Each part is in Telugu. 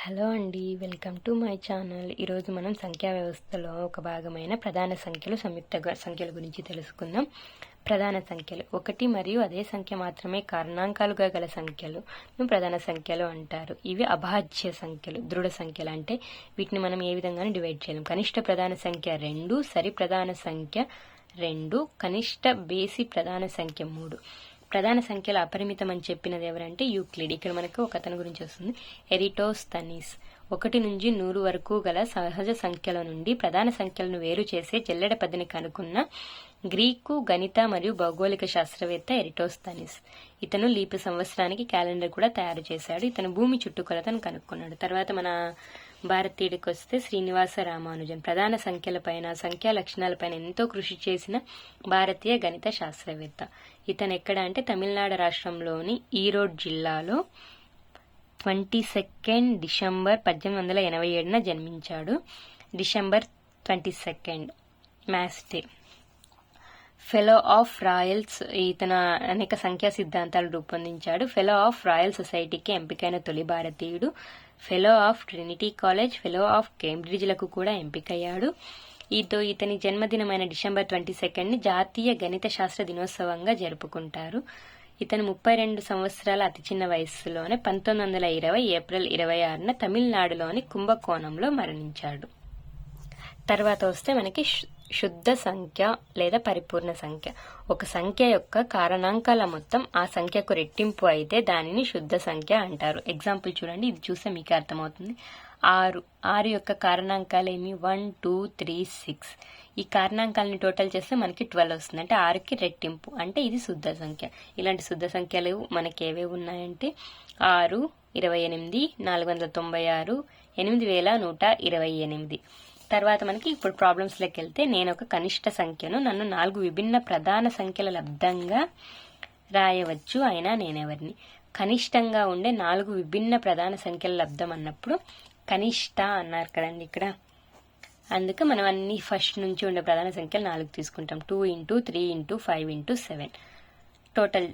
హలో అండి, వెల్కమ్ టు మై ఛానల్. ఈరోజు మనం సంఖ్యా వ్యవస్థలో ఒక భాగమైన ప్రధాన సంఖ్యలు, సంయుక్త సంఖ్యల గురించి తెలుసుకుందాం. ప్రధాన సంఖ్యలు ఒకటి మరియు అదే సంఖ్య మాత్రమే కారణాంకాలుగా గల సంఖ్యలు ప్రధాన సంఖ్యలు అంటారు. ఇవి అభాజ్య సంఖ్యలు, దృఢ సంఖ్యలు. అంటే వీటిని మనం ఏ విధంగానూ డివైడ్ చేయలేం. కనిష్ట ప్రధాన సంఖ్య 2, సరి ప్రధాన సంఖ్య 2, కనిష్ట బేసి ప్రధాన సంఖ్య 3. ప్రధాన సంఖ్యల అపరిమితం అని చెప్పినది ఎవరంటే యూక్లిడ్. ఇక్కడ మనకు ఒక అతని గురించి వస్తుంది, ఎరిటోస్తనీస్. 1 నుంచి 100 వరకు గల సహజ సంఖ్యల నుండి ప్రధాన సంఖ్యలను వేరు చేసే జల్లెడ పద్ధతిని కనుక్కున్న గ్రీకు గణిత మరియు భౌగోళిక శాస్త్రవేత్త ఎరిటోస్తనీస్. ఇతను లీపు సంవత్సరానికి క్యాలెండర్ కూడా తయారు చేశాడు. ఇతను భూమి చుట్టుకొలతను కనుక్కున్నాడు. తర్వాత మన భారతీయుడికి వస్తే శ్రీనివాస రామానుజన్. ప్రధాన సంఖ్యలపైన, సంఖ్యా లక్షణాలపైన ఎంతో కృషి చేసిన భారతీయ గణిత శాస్త్రవేత్త. ఇతను ఎక్కడ అంటే తమిళనాడు రాష్ట్రంలోని ఈరోడ్ జిల్లాలో 22 డిసెంబర్ 1887న జన్మించాడు. December 22 maths day. Fellow of Royals. ఇతను అనేక సంఖ్యా సిద్ధాంతాలు రూపొందించాడు. ఫెలో ఆఫ్ రాయల్ సొసైటీకి ఎంపికైన తొలి భారతీయుడు. Fellow of Trinity College, fellow of కేంబ్రిడ్జ్లకు కూడా ఎంపికయ్యాడు. ఇతని జన్మదినమైన డిసెంబర్ 22ని జాతీయ గణిత శాస్త్ర దినోత్సవంగా జరుపుకుంటారు. ఇతను 32 సంవత్సరాల అతి చిన్న వయస్సులోనే 1920 ఏప్రిల్ 26న తమిళనాడులోని కుంభకోణంలో మరణించాడు. తర్వాత వస్తే మనకి శుద్ధ సంఖ్య లేదా పరిపూర్ణ సంఖ్య. ఒక సంఖ్య యొక్క కారణాంకాల మొత్తం ఆ సంఖ్యకు రెట్టింపు అయితే దానిని శుద్ధ సంఖ్య అంటారు. ఎగ్జాంపుల్ చూడండి, ఇది చూస్తే మీకు అర్థమవుతుంది. 6 యొక్క కారణాంకాలు ఏమి? 1, 2, 3, 6. ఈ కారణాంకాలని టోటల్ చేస్తే మనకి 12 వస్తుంది. అంటే 6కి రెట్టింపు, అంటే ఇది శుద్ధ సంఖ్య. ఇలాంటి శుద్ధ సంఖ్యలు మనకి ఏవేవి ఉన్నాయంటే 6, 28, 496, 8128. తర్వాత మనకి ఇప్పుడు ప్రాబ్లమ్స్లోకి వెళ్తే, నేను ఒక కనిష్ట సంఖ్యను నన్ను 4 విభిన్న ప్రధాన సంఖ్యల లబ్దంగా రాయవచ్చు, అయినా నేనెవరిని? కనిష్టంగా ఉండే 4 విభిన్న ప్రధాన సంఖ్యల లబ్దం అన్నప్పుడు కనిష్ట అన్నారు కదండి ఇక్కడ. అందుకే మనం అన్ని ఫస్ట్ నుంచి ఉండే ప్రధాన సంఖ్యలు 4 తీసుకుంటాం. 2 into 3 into 5 into 7. Total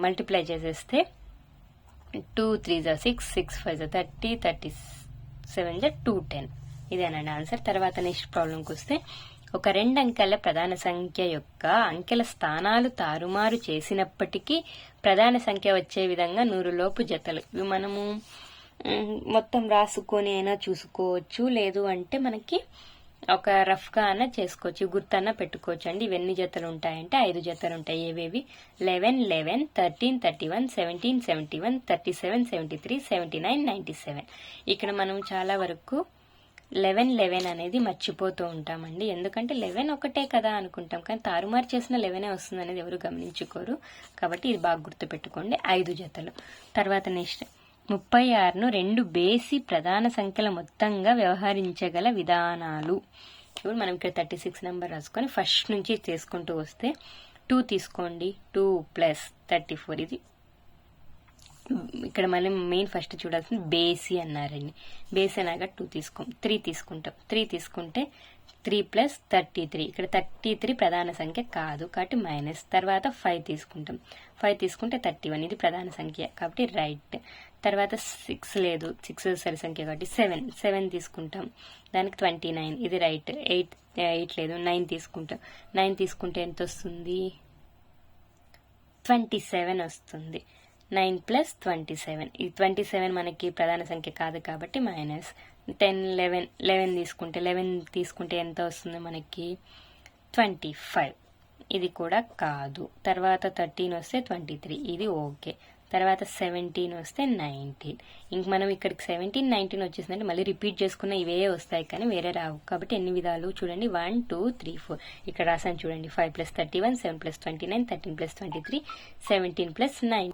multiply చేసేస్తే 2 3 6, 6 5 30, 37 210. ఇదేనండి ఆన్సర్. తర్వాత నెక్స్ట్ ప్రాబ్లంకి వస్తే, ఒక 2 అంకెల ప్రధాన సంఖ్య యొక్క అంకెల స్థానాలు తారుమారు చేసినప్పటికీ ప్రధాన సంఖ్య వచ్చే విధంగా 100 లోపు జతలు. ఇవి మనము మొత్తం రాసుకొని అయినా చూసుకోవచ్చు, లేదు అంటే మనకి ఒక రఫ్గా అయినా చేసుకోవచ్చు, గుర్తన్నా పెట్టుకోవచ్చు అండి. ఇవన్నీ జతలు ఉంటాయంటే 5 జతలు ఉంటాయి. ఏవేవి? 11, 11, 13, 31, 17, 71, 37, 73, 79, 97. ఇక్కడ మనం చాలా వరకు 11, 11 అనేది మర్చిపోతూ ఉంటామండి. ఎందుకంటే 11 ఒకటే కదా అనుకుంటాం, కానీ తారుమారు చేసిన 11 వస్తుంది అనేది ఎవరు గమనించుకోరు. కాబట్టి ఇది బాగా గుర్తుపెట్టుకోండి, 5 జతలు. తర్వాత నెక్స్ట్ 36ను 2 బేసి ప్రధాన సంఖ్యల మొత్తంగా వ్యవహరించగల విధానాలు. ఇప్పుడు మనం ఇక్కడ 36 నెంబర్ రాసుకొని ఫస్ట్ నుంచి చేసుకుంటూ వస్తే 2 తీసుకోండి, 2 + 34. ఇది ఇక్కడ మళ్ళీ మెయిన్ ఫస్ట్ చూడాల్సింది బేసి అన్నారండి. బేసి అనగా 2 తీసుకోం. 3 తీసుకుంటాం. 3 తీసుకుంటే 3 + 33. ఇక్కడ 33 ప్రధాన సంఖ్య కాదు కాబట్టి మైనస్. తర్వాత 5 తీసుకుంటాం. 5 తీసుకుంటే 31. ఇది ప్రధాన సంఖ్య కాబట్టి రైట్. తర్వాత 6 లేదు, 6 సరి సంఖ్య కాబట్టి 7 తీసుకుంటాం. దానికి 29. ఇది రైట్. 8 లేదు, 9 తీసుకుంటాం. 9 తీసుకుంటే ఎంత వస్తుంది? 27 వస్తుంది. 9 + 27. ఈ 27 మనకి ప్రధాన సంఖ్య కాదు కాబట్టి మైనస్. 10, 11 తీసుకుంటే ఎంత వస్తుంది మనకి? 25. ఇది కూడా కాదు. తర్వాత 13 వస్తే 23. ఇది ఓకే. తర్వాత 17 వస్తే 19. ఇంక మనం ఇక్కడికి 17, 19 వచ్చేసిందంటే మళ్ళీ రిపీట్ చేసుకున్న ఇవే వస్తాయి కానీ వేరే రావు. కాబట్టి ఎన్ని విధాలు చూడండి, 1 2 3 4. ఇక్కడ రాసాను చూడండి, 5 + 31, 7 + 29, 13 + 23, 17 + 9.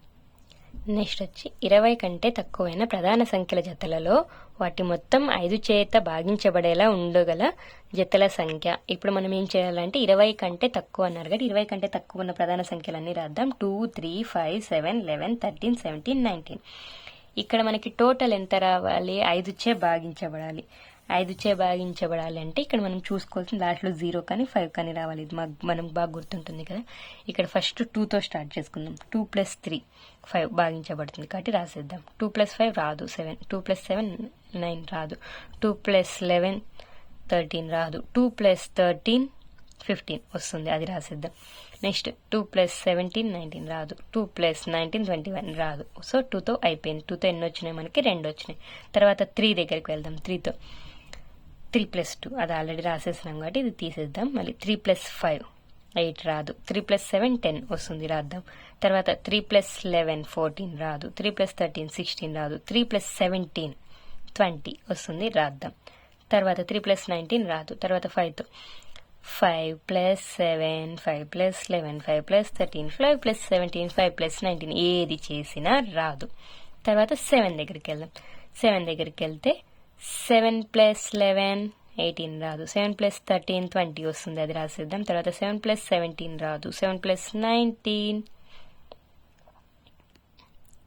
నెక్స్ట్ వచ్చి 20 కంటే తక్కువైన ప్రధాన సంఖ్యల జతలలో వాటి మొత్తం 5 చేత భాగించబడేలా ఉండగల జతల సంఖ్య. ఇప్పుడు మనం ఏం చేయాలంటే 20 కంటే తక్కువ అన్నారు కదా, 20 కంటే తక్కువ ఉన్న ప్రధాన సంఖ్యలన్నీ రాద్దాం. 2 3 5 7 11 13 17 19. ఇక్కడ మనకి టోటల్ ఎంత రావాలి? 5 చే భాగించబడాలి. 5 చే భాగించబడాలి అంటే ఇక్కడ మనం చూసుకోవాల్సిన లాస్ట్లో 0 కానీ 5 కానీ రావాలి. ఇది మనం బాగా గుర్తుంటుంది కదా. ఇక్కడ ఫస్ట్ 2తో స్టార్ట్ చేసుకుందాం. 2 + 3 5 భాగించబడుతుంది కాబట్టి రాసేద్దాం. 2 + 5 రాదు, 7. 2 + 7 9 రాదు. 2 + 11 13 రాదు. 2 + 13 15 వస్తుంది, అది రాసిద్దాం. నెక్స్ట్ 2 + 17 19 రాదు. 2 + 19 21 రాదు. సో 2తో అయిపోయింది. 2తో ఎన్ని వచ్చినాయి మనకి? 2 వచ్చినాయి. తర్వాత 3 దగ్గరికి వెళ్దాం. 3తో 3 + 2 అది ఆల్రెడీ రాసేసినాం కాబట్టి ఇది తీసేద్దాం. మళ్ళీ 3 + 5 8 రాదు. 3 + 7 10 వస్తుంది, రాద్దాం. తర్వాత 3 + 11 14 రాదు. 3 + 13 16 రాదు. 3 + 17 20 వస్తుంది, రాద్దాం. తర్వాత 3 + 19 రాదు. తర్వాత 5తో 5 + 7 5 + 11 5 + 13 5 + 17 5 + 19 ఏది చేసినా రాదు. తర్వాత 7 దగ్గరికి వెళ్దాం. 7 దగ్గరికి వెళ్తే 7 + 11 18 రాదు. 7 + 13 20 వస్తుంది, అది రాసేద్దాం. తర్వాత 7 + 17 రాదు. 7 + 19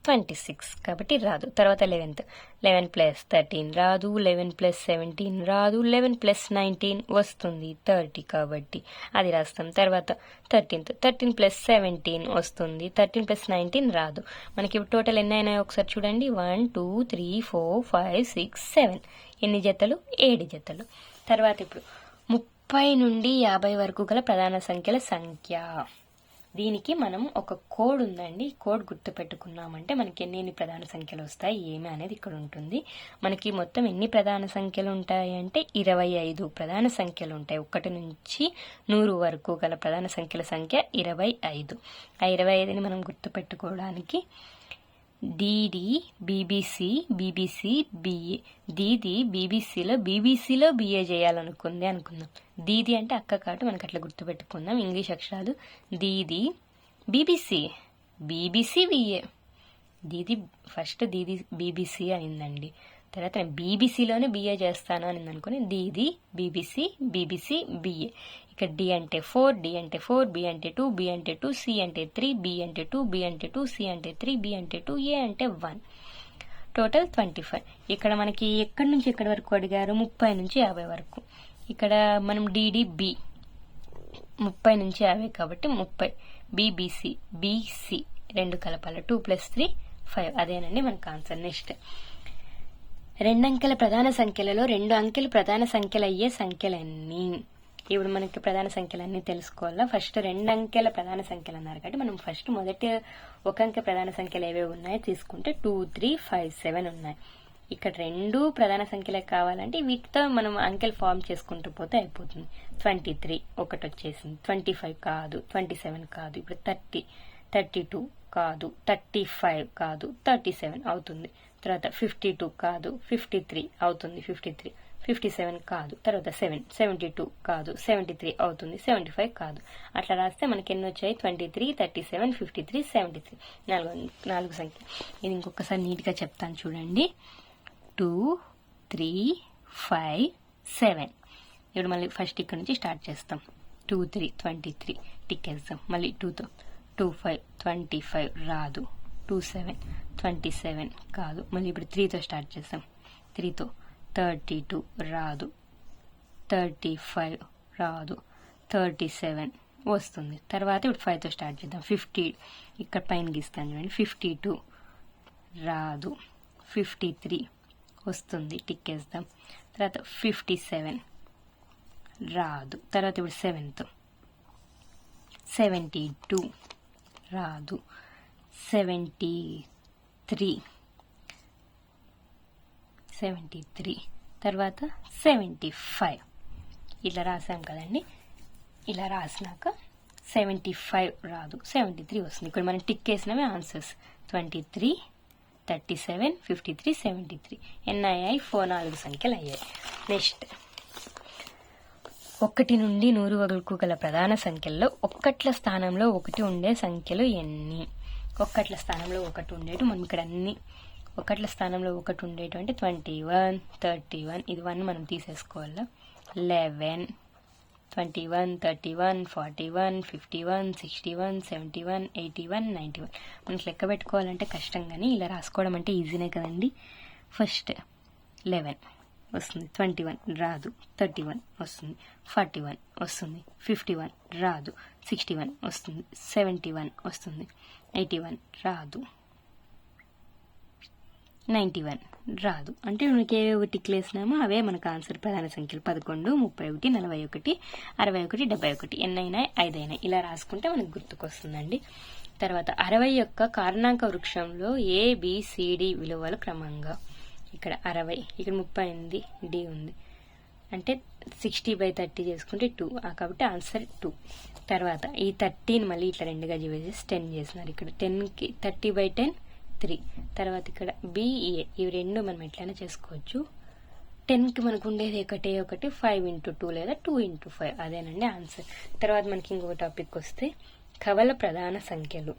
26 కాబట్టి రాదు. తర్వాత 11th 11 + 13 రాదు. 11 + 17 రాదు. 11 + 19 వస్తుంది 30 కాబట్టి అది రాస్తాం. తర్వాత 13th 13 + 17 వస్తుంది. 13 + 19 రాదు. మనకి ఇప్పుడు టోటల్ ఎన్ని అయినాయో ఒకసారి చూడండి. 1 2 3 4 5 6 7 ఎన్ని జతలు? 7 జతలు. తర్వాత ఇప్పుడు 30 నుండి 50 వరకు గల ప్రధాన సంఖ్యల సంఖ్య. దీనికి మనం ఒక కోడ్ ఉందండి. ఈ కోడ్ గుర్తుపెట్టుకున్నామంటే మనకి ఎన్ని ప్రధాన సంఖ్యలు వస్తాయి ఏమి అనేది ఇక్కడ ఉంటుంది. మనకి మొత్తం ఎన్ని ప్రధాన సంఖ్యలు ఉంటాయి అంటే 25 ప్రధాన సంఖ్యలు ఉంటాయి. 1 నుంచి 100 వరకు గల ప్రధాన సంఖ్యల సంఖ్య 25. ఆ 25ని మనం గుర్తుపెట్టుకోవడానికి డిడి బీబీసీ బీబీసీ బిఏ. దీది బీబీసీలో బిఏ చేయాలనుకుంది అనుకుందాం. దీది అంటే అక్క కాబట్టి మనకు అట్లా గుర్తుపెట్టుకుందాం. ఇంగ్లీష్ అక్షరాలు దీది బీబీసీ బిఏ. దీది ఫస్ట్ దీది బీబీసీ అనిందండి. తర్వాత నేను బీబీసీలోనే బిఏ చేస్తాను అని అనుకుని దీది బీబీసీ బిఏ. ఇక్కడ డి అంటే 4 డి అంటే 4 బి అంటే 2 బి అంటే 2 సి అంటే 3 బి అంటే 2 బి అంటే 2 సి అంటే 3 బి అంటే 2 ఏ అంటే 1. టోటల్ 25. ఇక్కడ మనకి ఎక్కడి నుంచి ఎక్కడి వరకు అడిగారు? 30 నుంచి 50 వరకు. ఇక్కడ మనం డిడి బి 30 నుంచి 50 కాబట్టి 30. బీబీసీ బీసీ రెండు కలపాలి. 2 + 3 5 అదేనండి మనకు ఆన్సర్. నెక్స్ట్ 2 అంకెల ప్రధాన సంఖ్యలలో 2 అంకెలు ప్రధాన సంఖ్యలు అయ్యే సంఖ్యలన్నీ. ఇప్పుడు మనకి ప్రధాన సంఖ్యలన్నీ తెలుసుకోవాలా. ఫస్ట్ 2 అంకెల ప్రధాన సంఖ్యలు అన్నారు కాబట్టి మనం ఫస్ట్ మొదటి 1 అంకె ప్రధాన సంఖ్యలు ఏవే ఉన్నాయో తీసుకుంటే 2 3 5 7 ఉన్నాయి. ఇక్కడ 2 ప్రధాన సంఖ్యలే కావాలంటే వీటితో మనం అంకెలు ఫామ్ చేసుకుంటూ పోతే అయిపోతుంది. 23 ఒకటి వచ్చేసింది. 25 కాదు. 27 కాదు. ఇప్పుడు 30 32 కాదు. 35 కాదు. 37 అవుతుంది. తర్వాత 52 కాదు. 53 అవుతుంది. 57 కాదు. తర్వాత 72 కాదు. 73 అవుతుంది. 75 కాదు. అట్లా రాస్తే మనకి ఎన్ని వచ్చాయి? 23 37 53 73 నాలుగు సంఖ్య. ఇది ఇంకొకసారి నీట్గా చెప్తాను చూడండి. 2 3 5 7. ఇప్పుడు మళ్ళీ ఫస్ట్ ఇక్కడ నుంచి స్టార్ట్ చేస్తాం. 2 3 23 టిక్కేస్తాం. మళ్ళీ 2తో 2 5 25 రాదు. 2 7 27 కాదు. మళ్ళీ ఇప్పుడు 3తో స్టార్ట్ చేస్తాం. 3తో 32 రాదు. 35 రాదు. 37 వస్తుంది. తర్వాత ఇప్పుడు 5తో స్టార్ట్ చేద్దాం. 50 ఇక్కడ పైన గీస్తాను చూడండి. 52 రాదు. 53 వస్తుంది. టిక్కేస్తాం. తర్వాత 57 రాదు. తర్వాత ఇప్పుడు 7తో 72 రాదు. 73 తర్వాత 75 ఇట్లా రాసాం కదండి. ఇలా రాసినాక 75 రాదు. 73 వస్తుంది. ఇక్కడ మనం టిక్ వేసినవే ఆన్సర్స్. 23 37 53 73 ఎన్ని అయ్యాయి? 4 సంఖ్యలు అయ్యాయి. నెక్స్ట్ 1 నుండి 100 వరకు గల ప్రధాన సంఖ్యల్లో ఒక్కట్ల స్థానంలో 1 ఉండే సంఖ్యలు ఎన్ని? ఒక్కట్ల స్థానంలో 1 ఉండేటు మనం ఇక్కడ అన్ని ఒకట్ల స్థానంలో 1 ఉండేటు అంటే 21 31 ఇది 1 మనం తీసేసుకోవాలా. 11 21 31 41 51 61 71 81 91 మనకి లెక్క పెట్టుకోవాలంటే కష్టం, కానీ ఇలా రాసుకోవడం అంటే ఈజీనే కదండి. ఫస్ట్ 11 వస్తుంది. 21 రాదు. 31 వస్తుంది. 41 వస్తుంది. 51 రాదు. 61 వస్తుంది. 71 వస్తుంది. 81 రాదు. 91 రాదు. అంటే మనకి ఏ ఒకటి క్లేసినామో అవే మనకు ఆన్సర్. ప్రధాన సంఖ్యలు 11, 31, 41, 61, 71 ఎన్నైనా 5 అయినా ఇలా రాసుకుంటే మనకు గుర్తుకొస్తుందండి. తర్వాత 60 యొక్క కారణాంక వృక్షంలో ABCD విలువలు క్రమంగా. ఇక్కడ 60, ఇక్కడ 38 D ఉంది. అంటే 60/30 చేసుకుంటే 2, కాబట్టి ఆన్సర్ 2. తర్వాత ఈ 30ని మళ్ళీ ఇట్లా రెండుగా చేసి 10 చేసినారు. ఇక్కడ 10కి 30/10 3. తర్వాత ఇక్కడ BA ఇవి రెండు మనం ఎట్లయినా చేసుకోవచ్చు. 10కి మనకు ఉండేది ఒకటి 5 × 2 లేదా 2 × 5 అదేనండి ఆన్సర్. తర్వాత మనకి ఇంకొక టాపిక్ వస్తే కవల ప్రధాన సంఖ్యలు.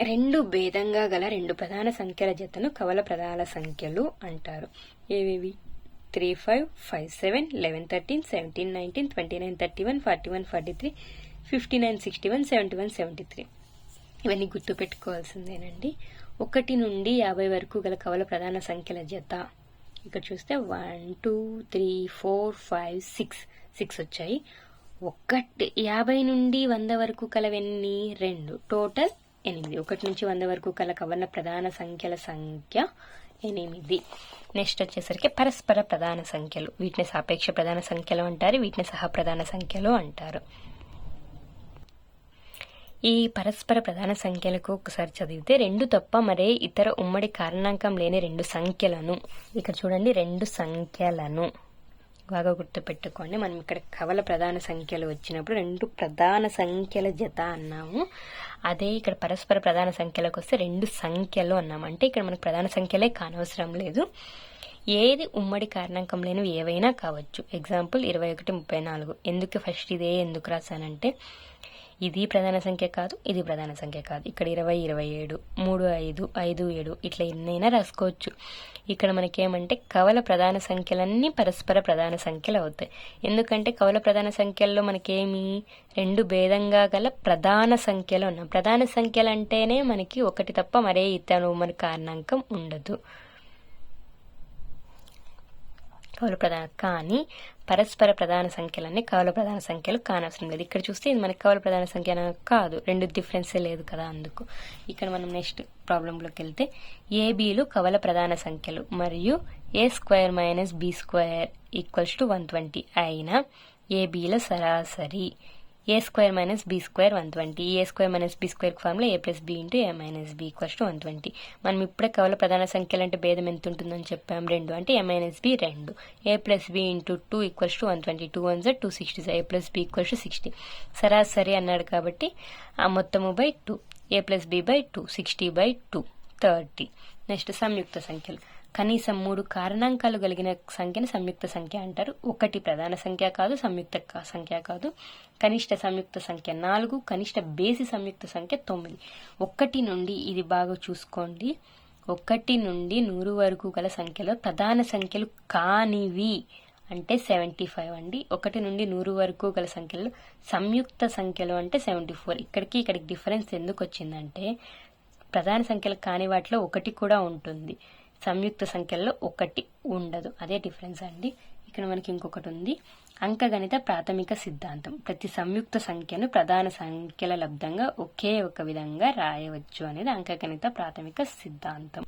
రెండు భేదంగా గల రెండు ప్రధాన సంఖ్యల జతను కవల ప్రధాన సంఖ్యలు అంటారు. ఏవేవి? 3, 5, 5, 7, 11, 13, 17, 19, 29, 31, 41, 43, 59, 61, 71, 73 ఇవన్నీ గుర్తు పెట్టుకోవాల్సిందేనండి. 1 నుండి 50 వరకు గల కవల ప్రధాన సంఖ్యల జత. ఇక్కడ చూస్తే 1, 2, 3, 4, 5, 6 వచ్చాయి. 50 నుండి 100 వరకు కలవెన్ని? 2. టోటల్ 8. 1 నుంచి 100 వరకు కల కవల ప్రధాన సంఖ్యల సంఖ్య 8. నెక్స్ట్ వచ్చేసరికి పరస్పర ప్రధాన సంఖ్యలు. వీటిని సాపేక్ష ప్రధాన సంఖ్యలు అంటారు, వీటిని సహప్రధాన సంఖ్యలు అంటారు. ఈ పరస్పర ప్రధాన సంఖ్యలకు ఒకసారి చదివితే 2 తప్ప మరే ఇతర ఉమ్మడి కారణాంకం లేని 2 సంఖ్యలను. ఇక్కడ చూడండి 2 సంఖ్యలను బాగా గుర్తుపెట్టుకోండి. మనం ఇక్కడ కవల ప్రధాన సంఖ్యలు వచ్చినప్పుడు 2 ప్రధాన సంఖ్యల జత అన్నాము. అదే ఇక్కడ పరస్పర ప్రధాన సంఖ్యలకు వస్తే 2 సంఖ్యలు అన్నాము. అంటే ఇక్కడ మనకు ప్రధాన సంఖ్యలే కానవసరం లేదు, ఏది ఉమ్మడి కారణాంకం లేనివి ఏవైనా కావచ్చు. ఎగ్జాంపుల్ 21, 34. ఎందుకు ఫస్ట్ ఇదే ఎందుకు రాశానంటే ఇది ప్రధాన సంఖ్య కాదు, ఇది ప్రధాన సంఖ్య కాదు. ఇక్కడ 20, 27, 3, 5, 5, 7 ఇట్లా ఎన్నైనా రాసుకోవచ్చు. ఇక్కడ మనకేమంటే కవల ప్రధాన సంఖ్యలన్నీ పరస్పర ప్రధాన సంఖ్యలు అవుతాయి. ఎందుకంటే కవల ప్రధాన సంఖ్యల్లో మనకేమి 2 భేదంగా గల ప్రధాన సంఖ్యలు ఉన్నాం. ప్రధాన సంఖ్యలు అంటేనే మనకి ఒకటి తప్ప మరే ఇతర మన కారణాంకం ఉండదు. కవల ప్రధాన కానీ పరస్పర ప్రధాన సంఖ్యలన్నీ కవల ప్రధాన సంఖ్యలు కానవసరం లేదు. ఇక్కడ చూస్తే ఇది మనకి కవల ప్రధాన సంఖ్య కాదు, 2 డిఫరెన్సే లేదు కదా. అందుకు ఇక్కడ మనం నెక్స్ట్ ప్రాబ్లంలోకి వెళ్తే ఏబీలు కవల ప్రధాన సంఖ్యలు మరియు A² - B² = 120 అయిన ఏబీల సరాసరి. A² - B² 120. ఈ A² - B² formula A + B × A - B = 120. మనం ఇప్పుడే కవల ప్రధాన సంఖ్యలు అంటే భేదం ఎంత ఉంటుందని చెప్పాం? 2. అంటే A - B 2. A + B × 2 = 120. 2 1 260. A + B = 60. సరాసరి అన్నాడు కాబట్టి ఆ మొత్తము బై 2. A + B / 2 60/2 30. నెక్స్ట్ సంయుక్త సంఖ్యలు. కనీసం 3 కారణాంకాలు కలిగిన సంఖ్యను సంయుక్త సంఖ్య అంటారు. 1 ప్రధాన సంఖ్య కాదు, సంయుక్త సంఖ్య కాదు. కనిష్ట సంయుక్త సంఖ్య 4, కనిష్ట బేసి సంయుక్త సంఖ్య 9. 1 నుండి ఇది బాగా చూసుకోండి, 1 నుండి 100 వరకు గల సంఖ్యలో ప్రధాన సంఖ్యలు కానివి అంటే 75 అండి. 1 నుండి 100 వరకు గల సంఖ్యలో సంయుక్త సంఖ్యలు అంటే 74. ఇక్కడికి డిఫరెన్స్ ఎందుకు వచ్చిందంటే ప్రధాన సంఖ్యలు కాని వాటిలో 1 కూడా ఉంటుంది, సంయుక్త సంఖ్యల్లో 1 ఉండదు. అదే డిఫరెన్స్ అండి. ఇక్కడ మనకి ఇంకొకటి ఉంది, అంకగణిత ప్రాథమిక సిద్ధాంతం. ప్రతి సంయుక్త సంఖ్యను ప్రధాన సంఖ్యల లబ్దంగా ఒకే ఒక విధంగా రాయవచ్చు అనేది అంకగణిత ప్రాథమిక సిద్ధాంతం.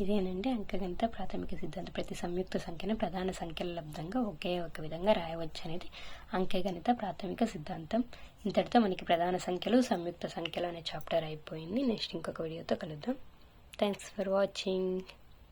ఇదేనండి అంకగణిత ప్రాథమిక సిద్ధాంతం. ప్రతి సంయుక్త సంఖ్యను ప్రధాన సంఖ్యల లబ్దంగా ఒకే ఒక విధంగా రాయవచ్చు అనేది అంకగణిత ప్రాథమిక సిద్ధాంతం. ఇంతటితో మనకి ప్రధాన సంఖ్యలు, సంయుక్త సంఖ్యలు అనే చాప్టర్ అయిపోయింది. నెక్స్ట్ ఇంకొక వీడియోతో కలుద్దాం. Thanks for watching.